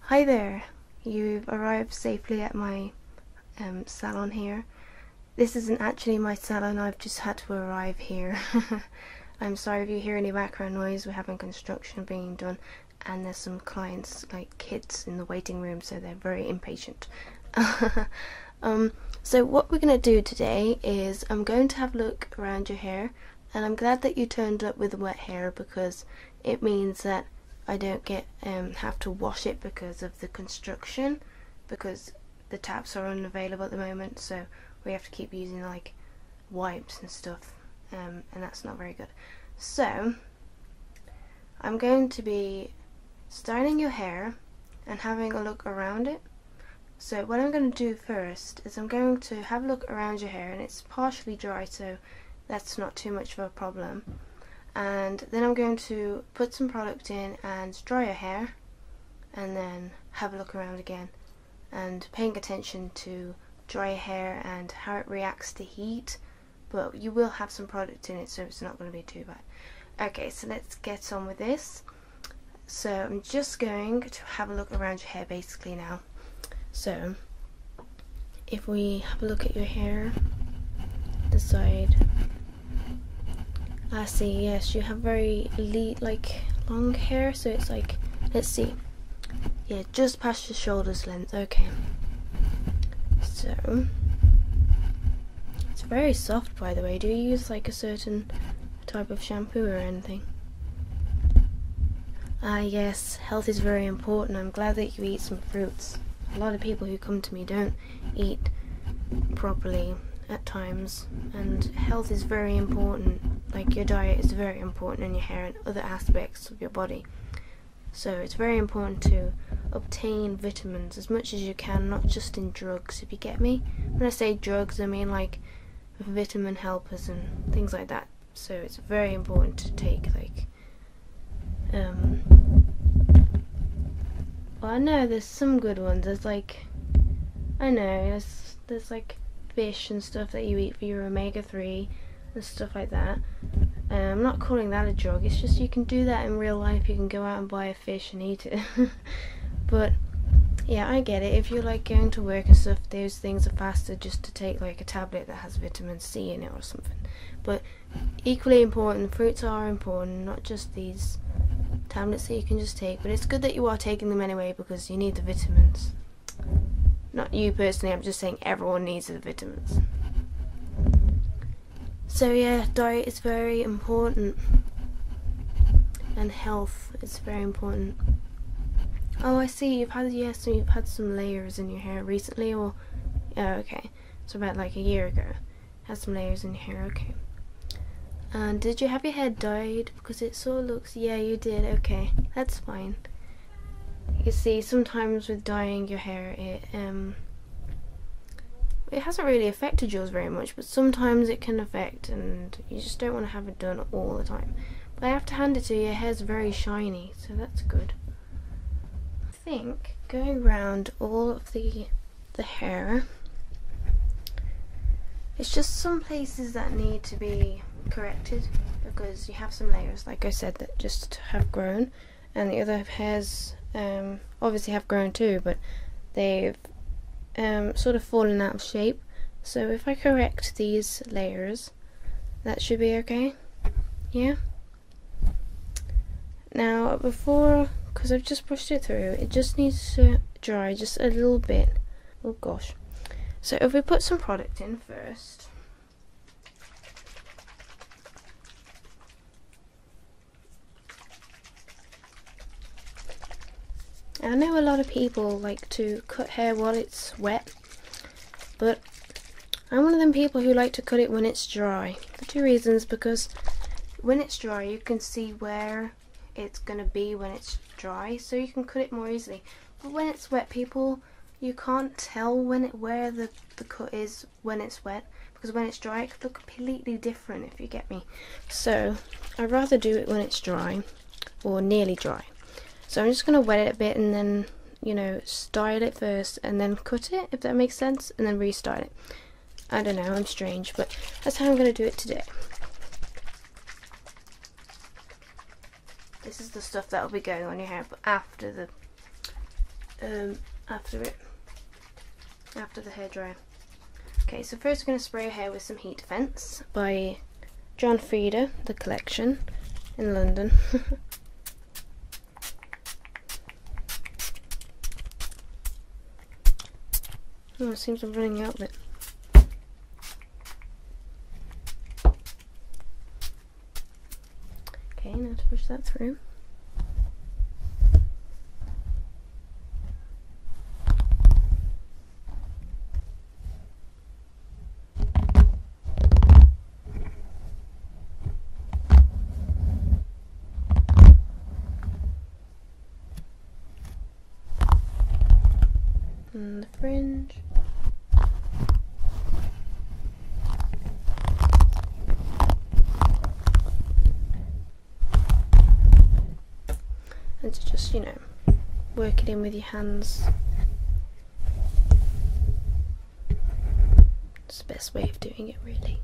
Hi there, you've arrived safely at my salon here. This isn't actually my salon, I've just had to arrive here. I'm sorry if you hear any background noise, we're having construction being done and there's some clients, like kids, in the waiting room, so they're very impatient. So what we're going to do today is I'm going to have a look around your hair, and I'm glad that you turned up with wet hair because it means that I don't have to wash it because of the construction, because the taps are unavailable at the moment, so we have to keep using like wipes and stuff, and that's not very good. So I'm going to be styling your hair and having a look around it. So what I'm going to do first is I'm going to have a look around your hair, and it's partially dry, so that's not too much of a problem. And then I'm going to put some product in and dry your hair, and then have a look around again, and paying attention to dry hair and how it reacts to heat, but you will have some product in it, so it's not going to be too bad. Okay, so let's get on with this. So I'm just going to have a look around your hair basically now. So if we have a look at your hair, the side, I see, yes, you have very long hair, so it's like, let's see, yeah, just past your shoulders length. Okay, so it's very soft, by the way. Do you use like a certain type of shampoo or anything? Ah yes, health is very important. I'm glad that you eat some fruits. A lot of people who come to me don't eat properly at times, and health is very important. Like, your diet is very important in your hair and other aspects of your body, so it's very important to obtain vitamins as much as you can, not just in drugs, if you get me. When I say drugs, I mean like vitamin helpers and things like that. So it's very important to take like well, I know there's some good ones. There's like, I know there's like fish and stuff that you eat for your omega-3 and stuff like that. I'm not calling that a drug, it's just you can do that in real life. You can go out and buy a fish and eat it. But yeah, I get it. If you're like going to work and stuff, those things are faster just to take like a tablet that has vitamin C in it or something. But equally important, fruits are important, not just these tablets that you can just take. But it's good that you are taking them anyway, because you need the vitamins. Not you personally, I'm just saying everyone needs the vitamins. So yeah, diet is very important, and health is very important. Oh, I see, you've had some layers in your hair recently, or oh, okay, so about like a year ago, had some layers in your hair. Okay. And did you have your hair dyed? Because it sort of looks, yeah, you did. Okay, that's fine. You see, sometimes with dyeing your hair, it hasn't really affected yours very much, but sometimes it can affect, and you just don't want to have it done all the time. But I have to hand it to you, your hair's very shiny, so that's good. I think going around all of the hair, it's just some places that need to be corrected, because you have some layers, like I said, that just have grown, and the other hairs obviously have grown too, but they've sort of fallen out of shape. So if I correct these layers, that should be okay. Yeah. Now before, because I've just brushed it through, it just needs to dry just a little bit. Oh gosh. So if we put some product in first. I know a lot of people like to cut hair while it's wet, but I'm one of them people who like to cut it when it's dry, for two reasons. Because when it's dry, you can see where it's going to be when it's dry, so you can cut it more easily. But when it's wet, you can't tell where the cut is when it's wet, because when it's dry it could look completely different, if you get me. So I'd rather do it when it's dry, or nearly dry. So I'm just going to wet it a bit, and then, you know, style it first and then cut it, if that makes sense, and then restyle it. I don't know, I'm strange, but that's how I'm going to do it today. This is the stuff that will be going on your hair, but after after the hairdryer. Okay, so first we're going to spray your hair with some Heat Defense by John Frieda, the collection in London. Oh, it seems I'm running out of it. Okay, now to push that through. And the fringe. And to just, you know, work it in with your hands. It's the best way of doing it, really.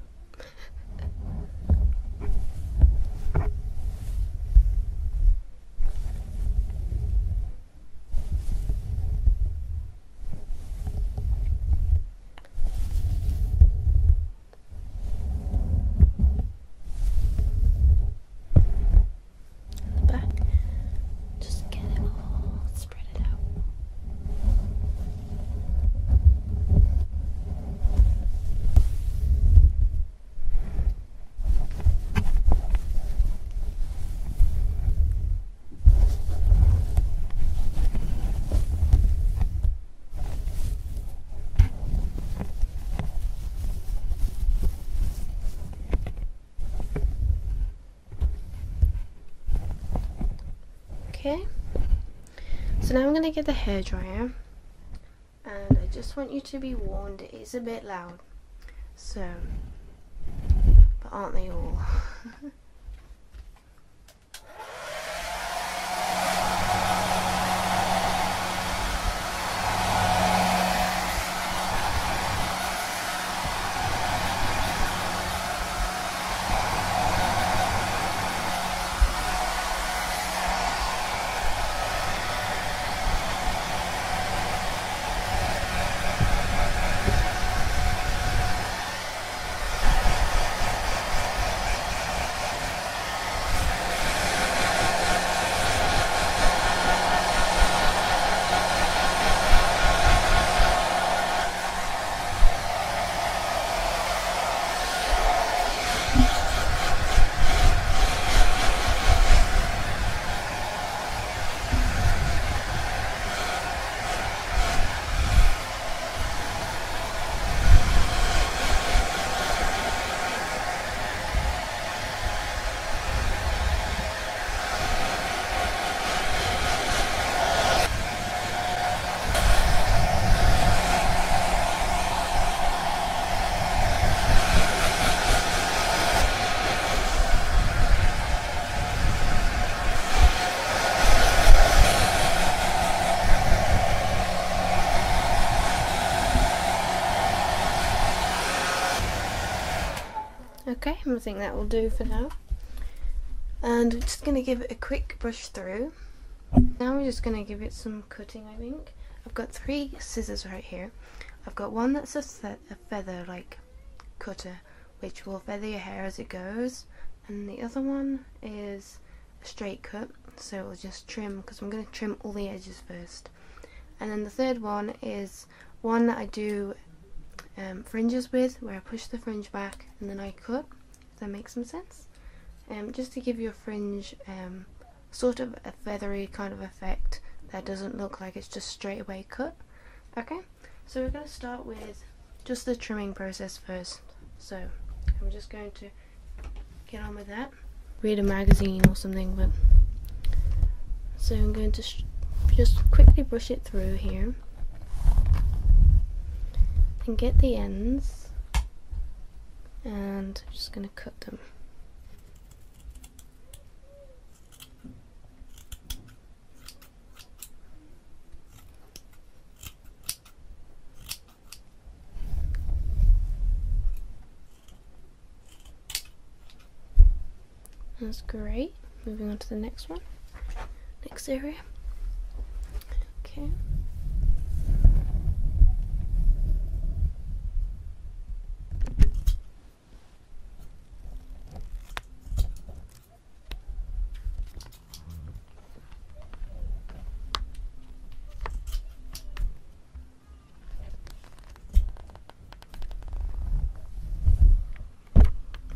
Okay, so now I'm going to get the hairdryer, and I just want you to be warned it is a bit loud, so, but aren't they all? Okay, I think that will do for now. And we're just going to give it a quick brush through. Now we're just going to give it some cutting, I think. I've got 3 scissors right here. I've got one that's a feather like cutter, which will feather your hair as it goes. And the other one is a straight cut, so it'll just trim, because I'm going to trim all the edges first. And then the third one is one that I do fringes with, where I push the fringe back and then I cut, if that makes some sense. Just to give you a fringe, sort of a feathery kind of effect that doesn't look like it's just straight away cut. Okay, so we're going to start with just the trimming process first. So I'm just going to get on with that. Read a magazine or something, but so I'm going to just quickly brush it through here and get the ends, and I'm just going to cut them. That's great. Moving on to the next one, next area. Okay.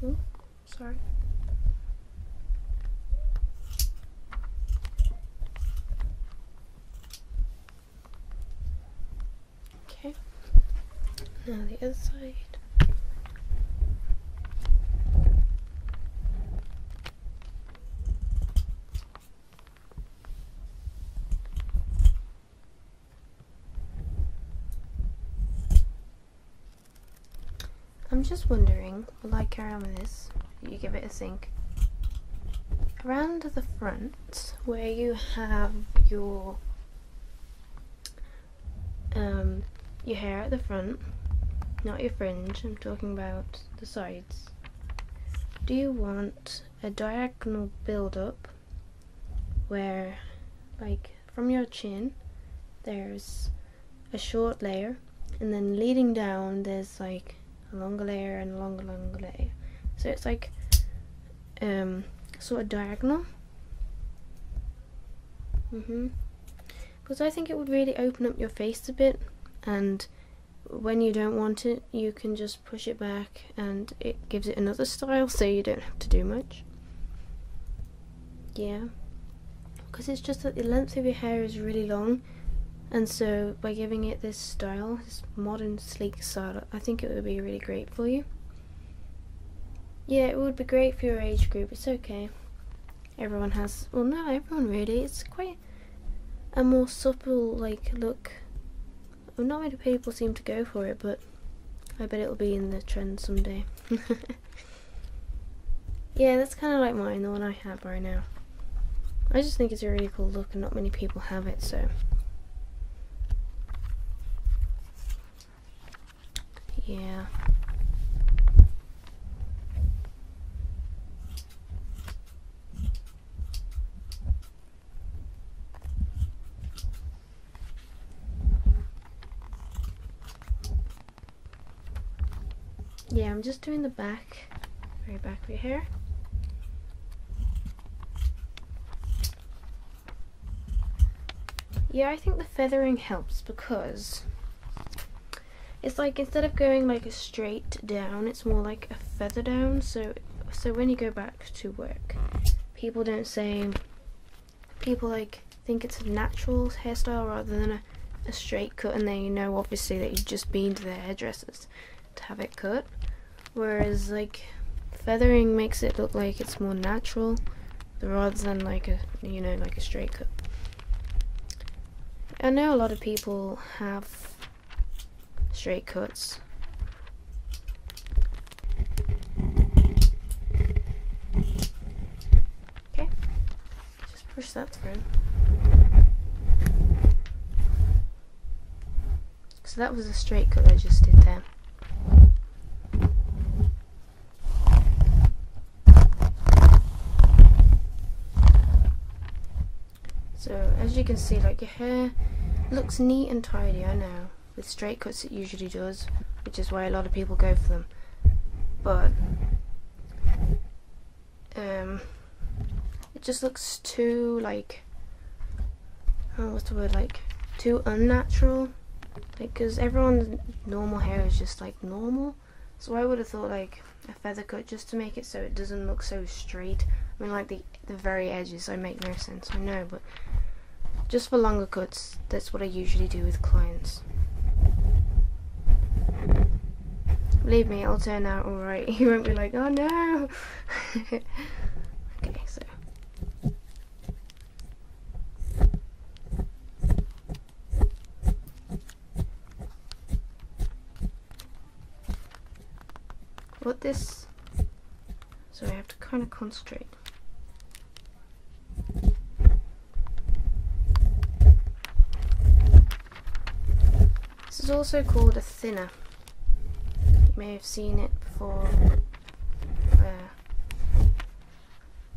Oh, sorry. Okay, now the other side. I'm just wondering, will I carry on with this? You give it a think. Around the front, where you have your hair at the front, not your fringe, I'm talking about the sides. Do you want a diagonal build-up where, like, from your chin, there's a short layer, and then leading down, there's like a longer layer and a longer layer. So it's like sort of diagonal. Because I think it would really open up your face a bit, and when you don't want it, you can just push it back and it gives it another style, so you don't have to do much. Yeah, because it's just that the length of your hair is really long, and so by giving it this style, this modern sleek style, I think it would be really great for you. Yeah, it would be great for your age group. It's okay. Everyone has, well, not everyone really. It's quite a more supple like look. Well, not many people seem to go for it, but I bet it'll be in the trend someday. Yeah, that's kind of like mine, the one I have right now. I just think it's a really cool look, and not many people have it, so yeah. Yeah, I'm just doing the back, very back of your hair. Yeah, I think the feathering helps because it's like, instead of going like a straight down, it's more like a feather down. So when you go back to work, people don't say, people like think it's a natural hairstyle rather than a straight cut, and they know obviously that you've just been to their hairdressers to have it cut. Whereas like feathering makes it look like it's more natural rather than like a, you know, like a straight cut. I know a lot of people have straight cuts. Okay, just push that through. So that was a straight cut I just did there. So as you can see, like, your hair looks neat and tidy, I know. With straight cuts it usually does, which is why a lot of people go for them. But it just looks too, like, oh, what's the word, like, too unnatural. Like, because everyone's normal hair is just like normal. So I would have thought like a feather cut, just to make it so it doesn't look so straight. I mean, like the very edges, I make no sense, I know, but just for longer cuts, that's what I usually do with clients. Believe me, it'll turn out alright. You won't be like, oh no. Okay, so what this, so I have to kind of concentrate. This is also called a thinner. You may have seen it before.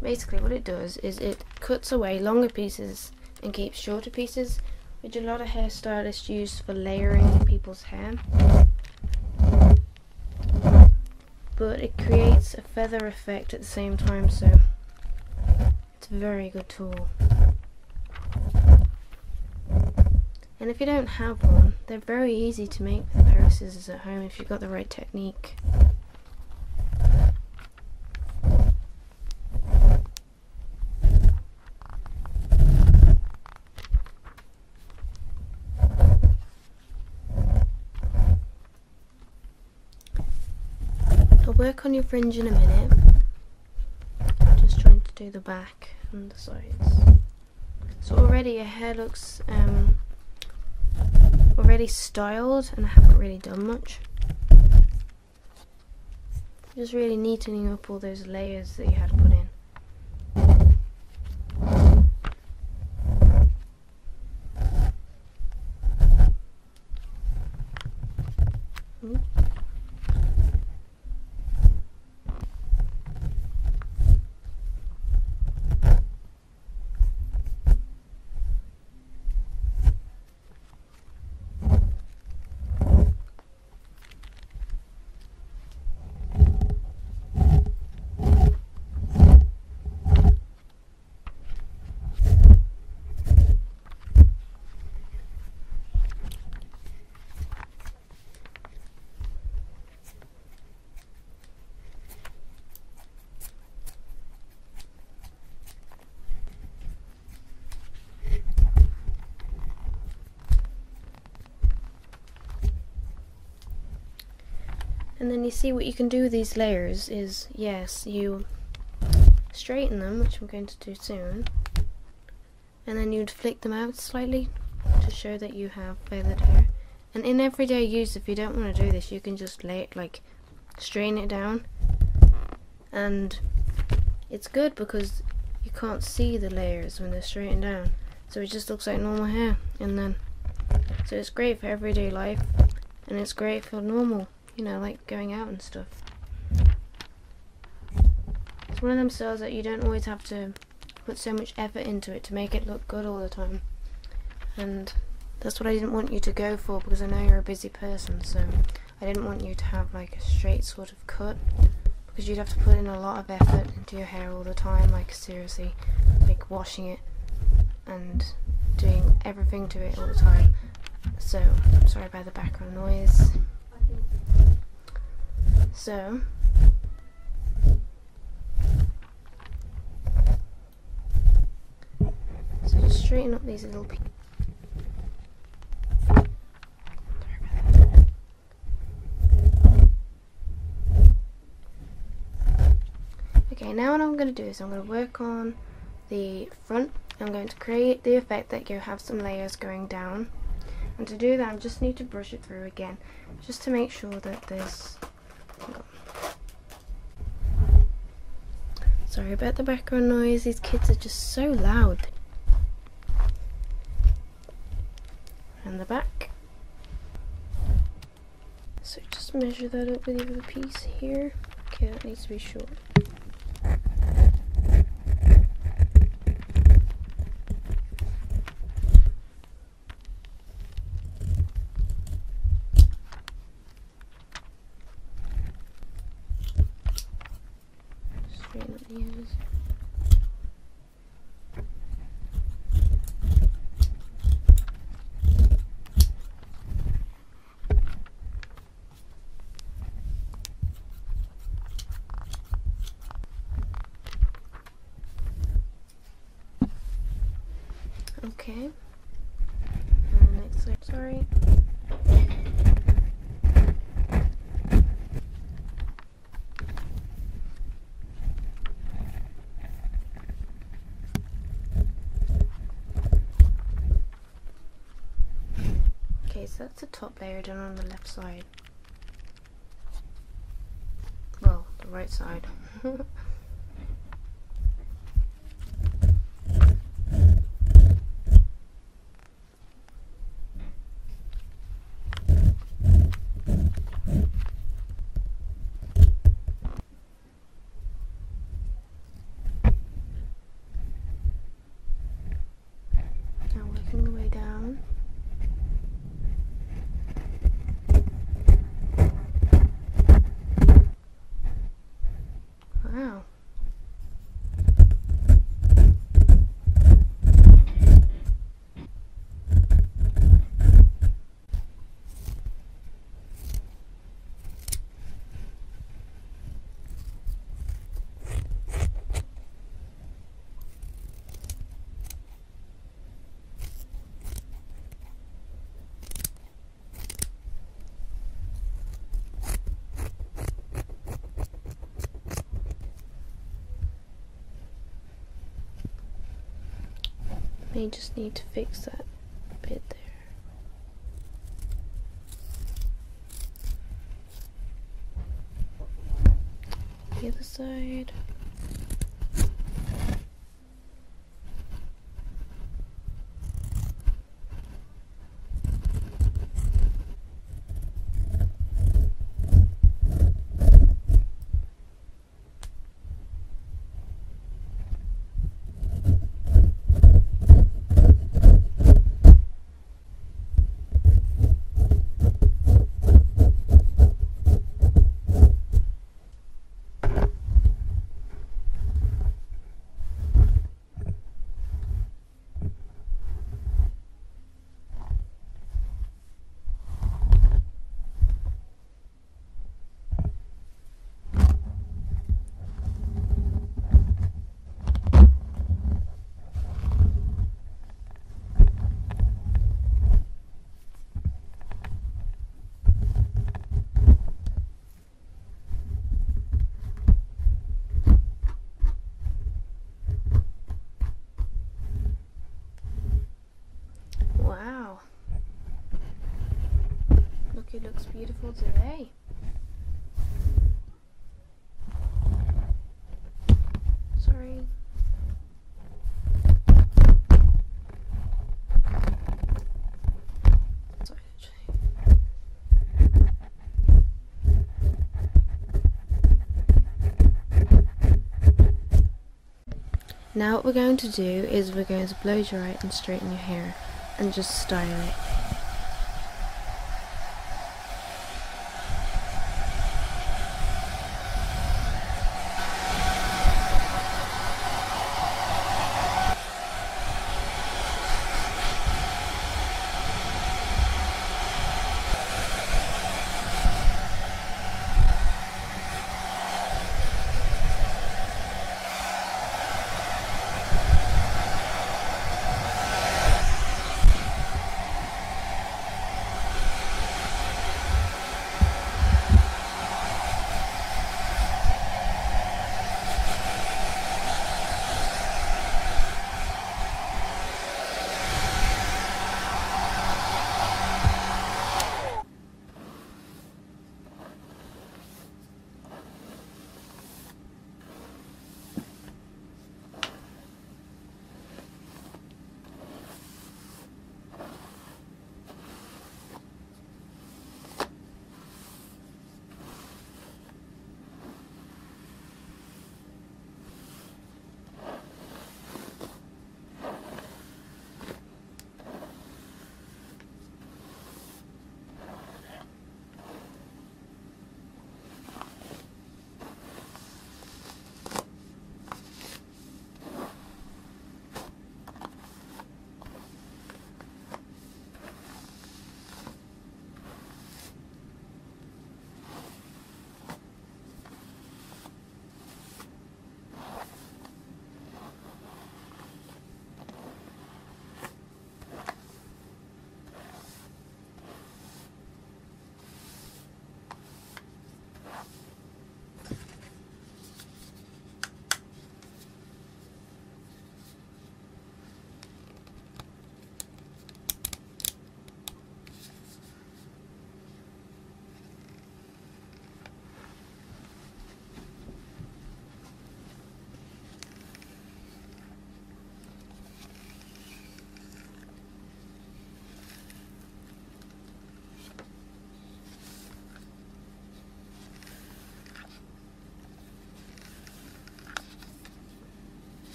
Basically what it does is it cuts away longer pieces and keeps shorter pieces, which a lot of hairstylists use for layering people's hair. But it creates a feather effect at the same time, so it's a very good tool. And if you don't have one, they're very easy to make with a pair of scissors at home if you've got the right technique. work on your fringe in a minute. Just trying to do the back and the sides. So already your hair looks already styled, and I haven't really done much. Just really neatening up all those layers that you had put in. And then you see what you can do with these layers is, yes, you straighten them, which I'm going to do soon, and then you'd flick them out slightly to show that you have feathered hair. And in everyday use, if you don't want to do this, you can just lay it, like, straighten it down, and it's good because you can't see the layers when they're straightened down, so it just looks like normal hair. And then, so it's great for everyday life, and it's great for normal, you know, like going out and stuff. It's one of them styles that you don't always have to put so much effort into it to make it look good all the time. And that's what I didn't want you to go for, because I know you're a busy person, so I didn't want you to have like a straight sort of cut, because you'd have to put in a lot of effort into your hair all the time, like seriously, like washing it and doing everything to it all the time. So, I'm sorry about the background noise. So just straighten up these little pieces. Okay, now what I'm going to do is I'm going to work on the front. I'm going to create the effect that you have some layers going down, and to do that I just need to brush it through again, just to make sure that there's... Sorry about the background noise, these kids are just so loud. And the back. So just measure that up with the other piece here. Okay, that needs to be short. Straighten up the edges. Okay. Next layer, sorry. Okay, so that's the top layer done on the left side. Well, the right side. Now working the way down. Wow. May just need to fix that bit there. The other side. Wow. Look, it looks beautiful today. Sorry. Now what we're going to do is we're going to blow dry it and straighten your hair and just style it.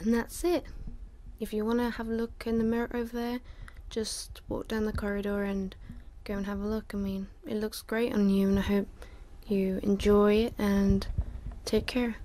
And that's it. If you want to have a look in the mirror over there, just walk down the corridor and go and have a look. I mean, it looks great on you, and I hope you enjoy it and take care.